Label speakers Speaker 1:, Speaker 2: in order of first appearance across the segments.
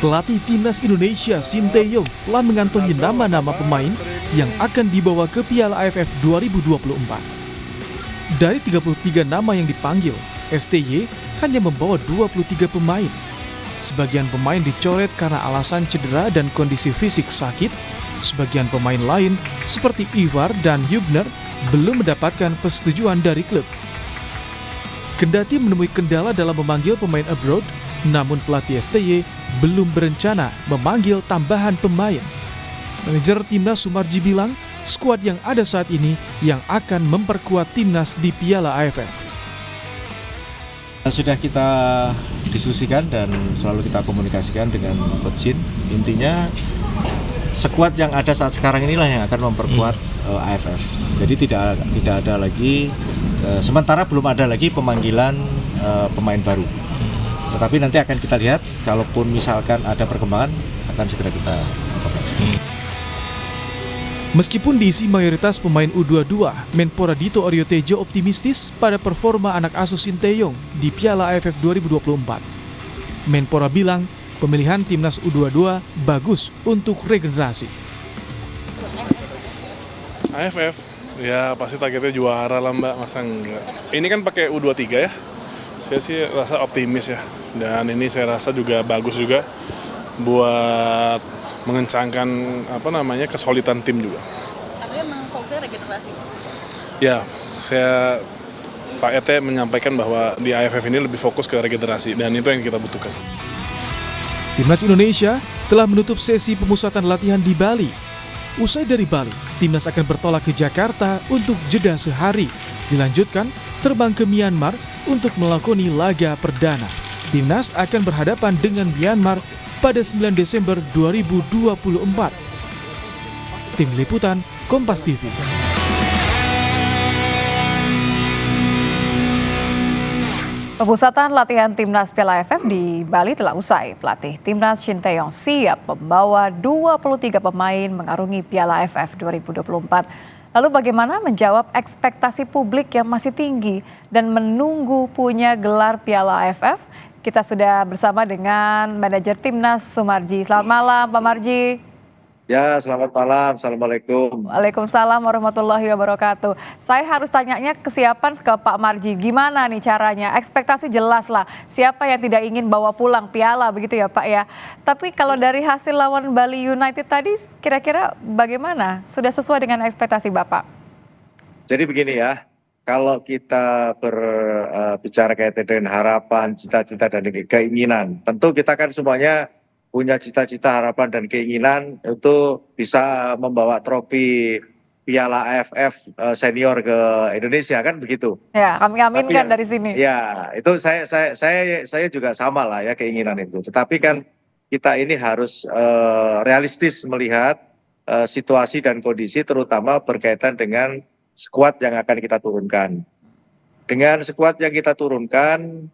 Speaker 1: Pelatih Timnas Indonesia Shin Tae-yong telah mengantongi nama-nama pemain yang akan dibawa ke Piala AFF 2024. Dari 33 nama yang dipanggil, STY hanya membawa 23 pemain. Sebagian pemain dicoret karena alasan cedera dan kondisi fisik sakit. Sebagian pemain lain seperti Ivar dan Hübner belum mendapatkan persetujuan dari klub. Kendati menemui kendala dalam memanggil pemain abroad, namun pelatih STY belum berencana memanggil tambahan pemain. Manajer Timnas Sumarji bilang, skuad yang ada saat ini yang akan memperkuat Timnas di Piala AFF.
Speaker 2: Sudah kita diskusikan dan selalu kita komunikasikan dengan Coach Shin. Intinya skuad yang ada saat sekarang inilah yang akan memperkuat AFF. Jadi tidak ada lagi, sementara belum ada lagi pemanggilan pemain baru. Tetapi nanti akan kita lihat, kalaupun misalkan ada perkembangan, akan segera kita informasikan.
Speaker 1: Meskipun diisi mayoritas pemain U22, Menpora Dito Aryo Tejo optimistis pada performa anak asuh Shin Tae-yong di Piala AFF 2024. Menpora bilang, pemilihan Timnas U22 bagus untuk regenerasi.
Speaker 3: AFF, ya pasti targetnya juara lah Mbak, masa enggak. Ini kan pakai U23 ya, saya sih rasa optimis ya. Dan ini saya rasa juga bagus juga buat mengencangkan kesolidan tim juga.
Speaker 4: Artinya memang fokusnya regenerasi?
Speaker 3: Ya, Pak RT menyampaikan bahwa di AFF ini lebih fokus ke regenerasi dan itu yang kita butuhkan.
Speaker 1: Timnas Indonesia telah menutup sesi pemusatan latihan di Bali. Usai dari Bali, Timnas akan bertolak ke Jakarta untuk jeda sehari. Dilanjutkan terbang ke Myanmar untuk melakoni laga perdana. Timnas akan berhadapan dengan Myanmar pada 9 Desember 2024. Tim Liputan, Kompas TV.
Speaker 5: Pemusatan latihan Timnas Piala AFF di Bali telah usai. Pelatih Timnas Shin Tae-yong siap membawa 23 pemain mengarungi Piala AFF 2024. Lalu bagaimana menjawab ekspektasi publik yang masih tinggi dan menunggu punya gelar Piala AFF? Kita sudah bersama dengan manajer Timnas Sumarji. Selamat malam Pak Marji.
Speaker 2: Ya, selamat malam. Assalamualaikum.
Speaker 5: Waalaikumsalam warahmatullahi wabarakatuh. Saya harus tanyanya kesiapan ke Pak Marji. Gimana nih caranya? Ekspektasi jelas lah. Siapa yang tidak ingin bawa pulang piala begitu ya Pak ya. Tapi kalau dari hasil lawan Bali United tadi kira-kira bagaimana? Sudah sesuai dengan ekspektasi Bapak?
Speaker 6: Jadi begini ya, kalau kita berbicara kaitan dengan harapan, cita-cita dan keinginan, tentu kita kan semuanya punya cita-cita, harapan dan keinginan itu bisa membawa trofi Piala AFF senior ke Indonesia kan begitu.
Speaker 5: Ya, kami aminkan dari sini.
Speaker 6: Ya, itu saya juga sama lah ya keinginan itu. Tetapi kan kita ini harus realistis melihat situasi dan kondisi terutama berkaitan dengan skuad yang akan kita turunkan. Dengan skuad yang kita turunkan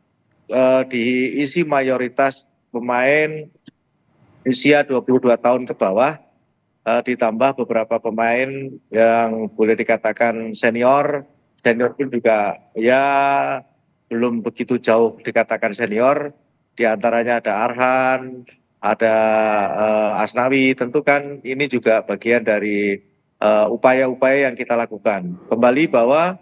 Speaker 6: diisi mayoritas pemain usia 22 tahun ke bawah, ditambah beberapa pemain yang boleh dikatakan senior pun juga ya belum begitu jauh dikatakan senior. Di antaranya ada Arhan, ada Asnawi, tentu kan ini juga bagian dari upaya-upaya yang kita lakukan. Kembali bahwa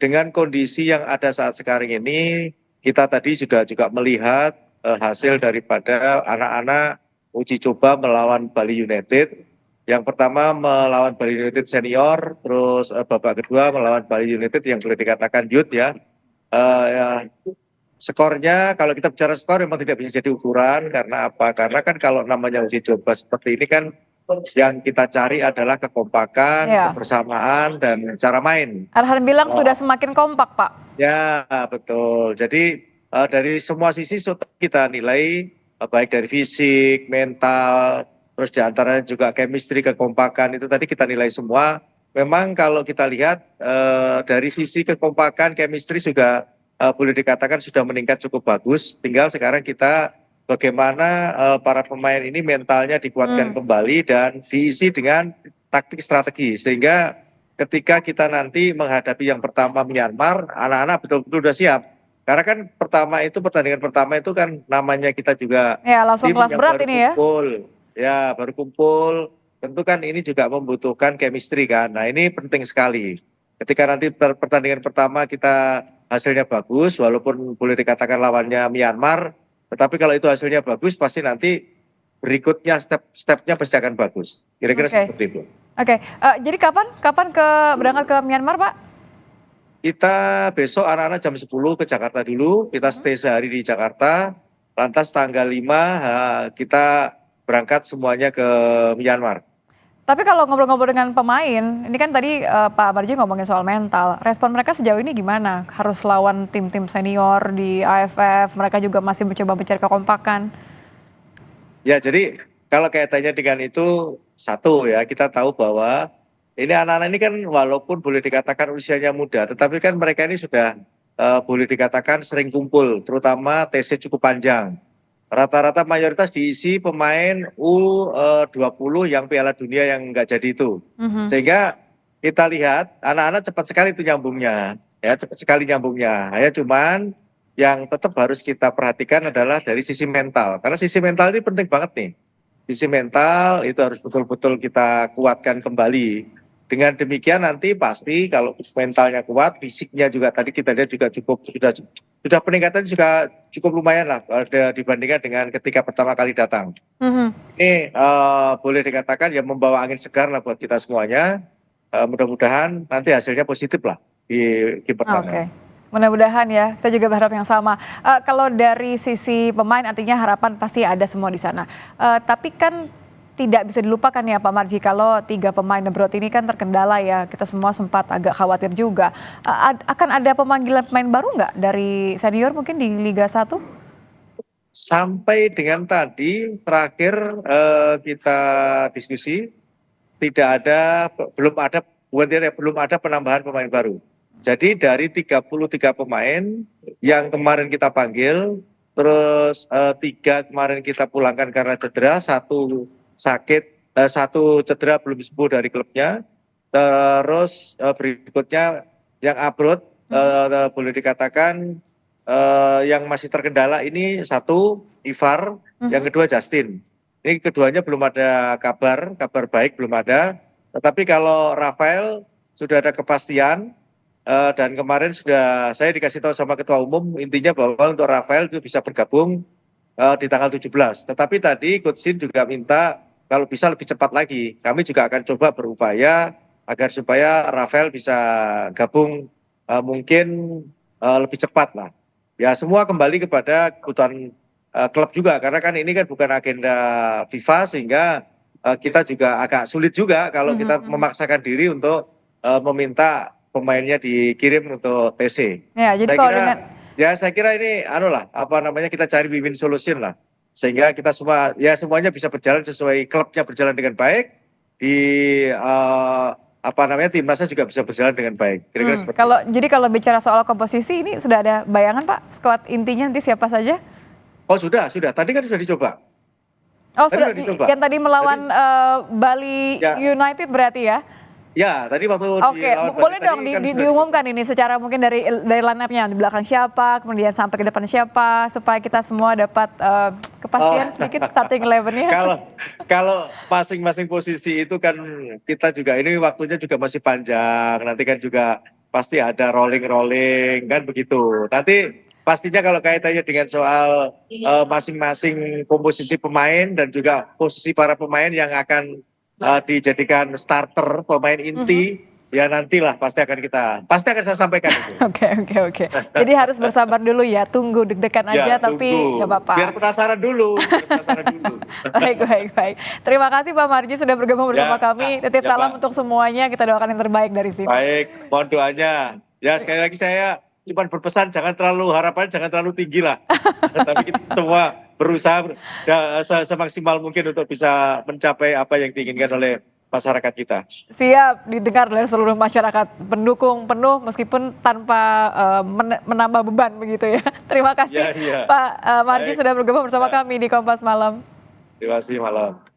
Speaker 6: dengan kondisi yang ada saat sekarang ini, kita tadi juga melihat hasil daripada anak-anak uji coba melawan Bali United. Yang pertama melawan Bali United senior, terus babak kedua melawan Bali United yang boleh dikatakan youth ya. Skornya kalau kita bicara skor memang tidak bisa jadi ukuran, karena apa? Karena kan kalau namanya uji coba seperti ini kan yang kita cari adalah kekompakan, kebersamaan dan cara main.
Speaker 5: Arhan bilang sudah semakin kompak Pak.
Speaker 6: Ya betul. Jadi dari semua sisi kita nilai, baik dari fisik, mental, terus diantaranya juga chemistry, kekompakan itu tadi kita nilai semua. Memang kalau kita lihat dari sisi kekompakan, chemistry juga boleh dikatakan sudah meningkat cukup bagus. Tinggal sekarang kita bagaimana para pemain ini mentalnya dikuatkan kembali dan diisi dengan taktik strategi. Sehingga ketika kita nanti menghadapi yang pertama Myanmar, anak-anak betul-betul sudah siap. Karena kan pertandingan pertama itu kan namanya kita juga
Speaker 5: Ya, langsung
Speaker 6: tim
Speaker 5: kelas
Speaker 6: yang
Speaker 5: berat
Speaker 6: baru
Speaker 5: ini ya.
Speaker 6: kumpul, ya baru kumpul. Tentu kan ini juga membutuhkan chemistry kan. Nah ini penting sekali. Ketika nanti pertandingan pertama kita hasilnya bagus, walaupun boleh dikatakan lawannya Myanmar, tetapi kalau itu hasilnya bagus, pasti nanti berikutnya step-stepnya pasti akan bagus. Kira-kira
Speaker 5: Oke.
Speaker 6: seperti itu.
Speaker 5: Oke, jadi kapan berangkat ke Myanmar, Pak?
Speaker 6: Kita besok anak-anak jam 10 ke Jakarta dulu, kita stay sehari di Jakarta, lantas tanggal 5 kita berangkat semuanya ke Myanmar.
Speaker 5: Tapi kalau ngobrol-ngobrol dengan pemain, ini kan tadi Pak Marji ngomongin soal mental. Respon mereka sejauh ini gimana? Harus lawan tim-tim senior di AFF, mereka juga masih mencoba mencari kekompakan.
Speaker 6: Ya, jadi kalau kaitannya dengan itu, satu ya, kita tahu bahwa ini anak-anak ini kan walaupun boleh dikatakan usianya muda, tetapi kan mereka ini sudah boleh dikatakan sering kumpul, terutama TC cukup panjang. Rata-rata mayoritas diisi pemain U20 yang Piala Dunia yang nggak jadi itu. Sehingga kita lihat anak-anak cepat sekali itu nyambungnya, ya cepat sekali nyambungnya. Ya cuman yang tetap harus kita perhatikan adalah dari sisi mental, karena sisi mental ini penting banget nih. Sisi mental itu harus betul-betul kita kuatkan kembali. Dengan demikian nanti pasti kalau mentalnya kuat, fisiknya juga tadi kita lihat juga sudah peningkatan juga cukup lumayan lah dibandingkan dengan ketika pertama kali datang. Ini boleh dikatakan ya membawa angin segar lah buat kita semuanya. Mudah-mudahan nanti hasilnya positif lah di pertama.
Speaker 5: Oke. Mudah-mudahan ya, saya juga berharap yang sama. Kalau dari sisi pemain artinya harapan pasti ada semua di sana. Tapi kan tidak bisa dilupakan ya Pak Marji, kalau 3 pemain abroad ini kan terkendala ya, kita semua sempat agak khawatir juga. Akan ada pemanggilan pemain baru nggak dari senior mungkin di Liga 1?
Speaker 6: Sampai dengan tadi terakhir kita diskusi, belum ada penambahan pemain baru. Jadi dari 33 pemain yang kemarin kita panggil, terus 3 kemarin kita pulangkan karena cedera, 1 sakit, 1 cedera belum sembuh dari klubnya. Terus berikutnya yang abroad boleh dikatakan yang masih terkendala ini 1 Ivar, yang kedua Justin. Ini keduanya belum ada kabar baik belum ada. Tetapi kalau Rafael sudah ada kepastian. Dan kemarin sudah saya dikasih tahu sama Ketua Umum, intinya bahwa untuk Rafael itu bisa bergabung di tanggal 17. Tetapi tadi Coach Shin juga minta kalau bisa lebih cepat lagi. Kami juga akan coba berupaya agar supaya Rafael bisa gabung mungkin lebih cepat lah. Ya semua kembali kepada kebutuhan klub juga, karena kan ini kan bukan agenda FIFA, sehingga kita juga agak sulit juga kalau kita memaksakan diri untuk meminta pemainnya dikirim untuk TC.
Speaker 5: Ya, jadi kalau dengan
Speaker 6: saya kira ini kita cari win-win solution lah. Sehingga kita semuanya bisa berjalan sesuai, klubnya berjalan dengan baik, di timnasnya juga bisa berjalan dengan baik. Kira-kira seperti
Speaker 5: jadi kalau bicara soal komposisi ini sudah ada bayangan Pak, skuad intinya nanti siapa saja?
Speaker 6: Oh sudah. Tadi kan sudah dicoba.
Speaker 5: Oh sudah dicoba. Yang tadi melawan Bali United berarti ya?
Speaker 6: Ya, tadi waktu
Speaker 5: Oke, boleh dong diumumkan ini secara mungkin dari line up-nya, di belakang siapa, kemudian sampai ke depan siapa, supaya kita semua dapat kepastian sedikit starting 11-nya.
Speaker 6: Kalau masing-masing posisi itu kan kita juga ini waktunya juga masih panjang, nanti kan juga pasti ada rolling kan begitu. Nanti pastinya kalau kaitannya dengan soal masing-masing komposisi pemain dan juga posisi para pemain yang akan dijadikan starter pemain inti, ya nantilah pasti akan saya sampaikan itu.
Speaker 5: Oke. Jadi harus bersabar dulu ya, tunggu deg-degan aja tapi nggak apa-apa.
Speaker 6: Biar penasaran dulu.
Speaker 5: Baik. Terima kasih Pak Marji sudah bergabung bersama kami. Titip salam untuk semuanya, kita doakan yang terbaik dari sini.
Speaker 6: Baik, mohon doanya. Ya sekali lagi saya cuma berpesan jangan terlalu tinggi lah. Tapi kita semua berusaha semaksimal mungkin untuk bisa mencapai apa yang diinginkan oleh masyarakat kita.
Speaker 5: Siap didengar oleh seluruh masyarakat, pendukung penuh meskipun tanpa menambah beban begitu ya. Terima kasih Pak Marji sudah bergabung bersama kami di Kompas Malam.
Speaker 6: Terima kasih malam.